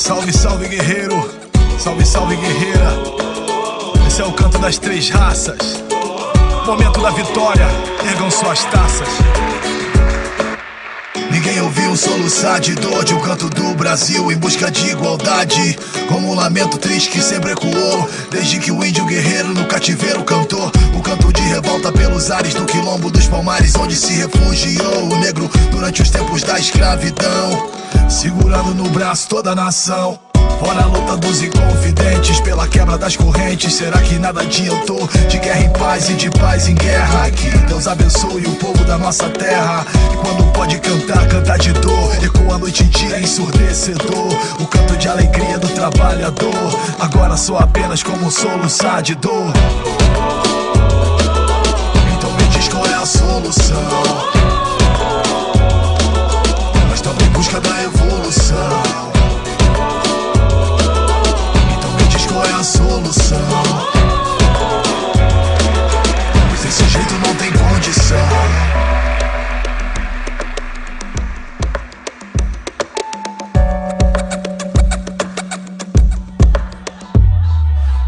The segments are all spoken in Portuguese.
Salve, salve guerreiro, salve, salve guerreira. Esse é o canto das três raças. Momento da vitória, ergam suas taças. Ninguém ouviu soluçar de dor de um canto do Brasil em busca de igualdade, como um lamento triste que sempre ecoou desde que o índio guerreiro no cativeiro cantou. O canto de revolta pelos ares do quilombo dos Palmares, onde se refugiou o negro durante os tempos da escravidão, segurando no braço toda a nação. Fora a luta dos inconfidentes pela quebra das correntes, será que nada adiantou? De guerra em paz e de paz em guerra, que Deus abençoe o povo da nossa terra. E quando pode cantar, cantar de dor, ecoa a noite e dia ensurdecedor. O canto de alegria do trabalhador, agora só apenas como soluçar de dor. Então me diz qual é a solução. Nós estamos em busca da evolução. Qual é a solução? Pois desse jeito não tem condição.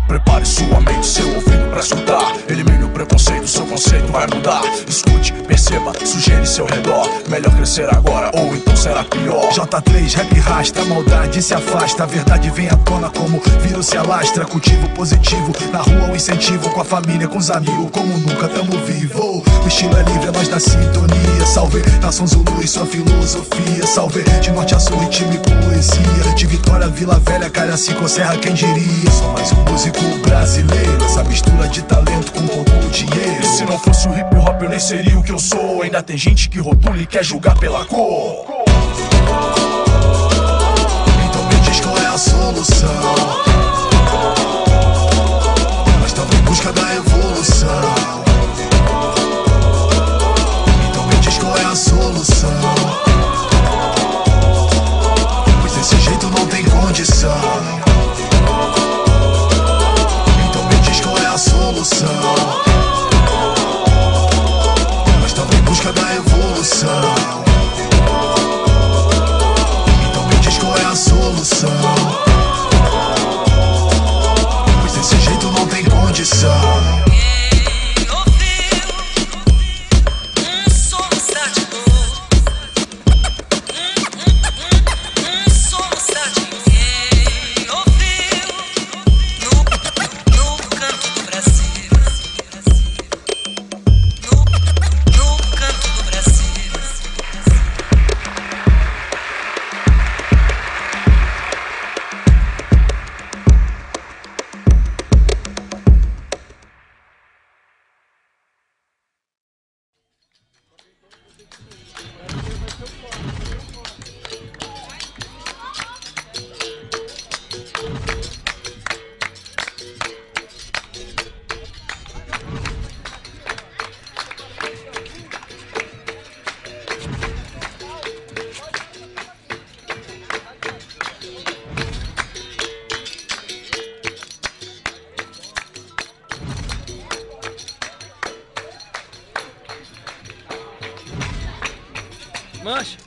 Prepare sua mente, seu ouvido pra escutar. Elimine o preconceito, seu conceito vai mudar. Escute, perceba, sujeire seu redor. Melhor crescer agora ou então será pior. J3, rap rasta, a maldade se afasta. A verdade vem à tona como vírus se alastra. Cultivo positivo, na rua o incentivo. Com a família, com os amigos, como nunca tamo vivo. O estilo é livre, é nós da sintonia. Salve, nação Zulu e sua filosofia. Salve, de norte a sul, ritmo e poesia. De Vitória, Vila Velha, Cariacica, Serra, quem diria. Sou mais um músico brasileiro, essa mistura de talento com pouco dinheiro. E se não fosse o hip hop eu nem seria o que eu sou. Ainda tem gente que rotula e quer julgar pela cor. Então me diz qual é a solução. Nós estamos em busca da evolução. Então me diz qual é a solução. Pois desse jeito não tem condição. Solução. Nós estamos em busca da evolução. Então me diz qual é a solução. Pois desse jeito não tem condição. Mancha.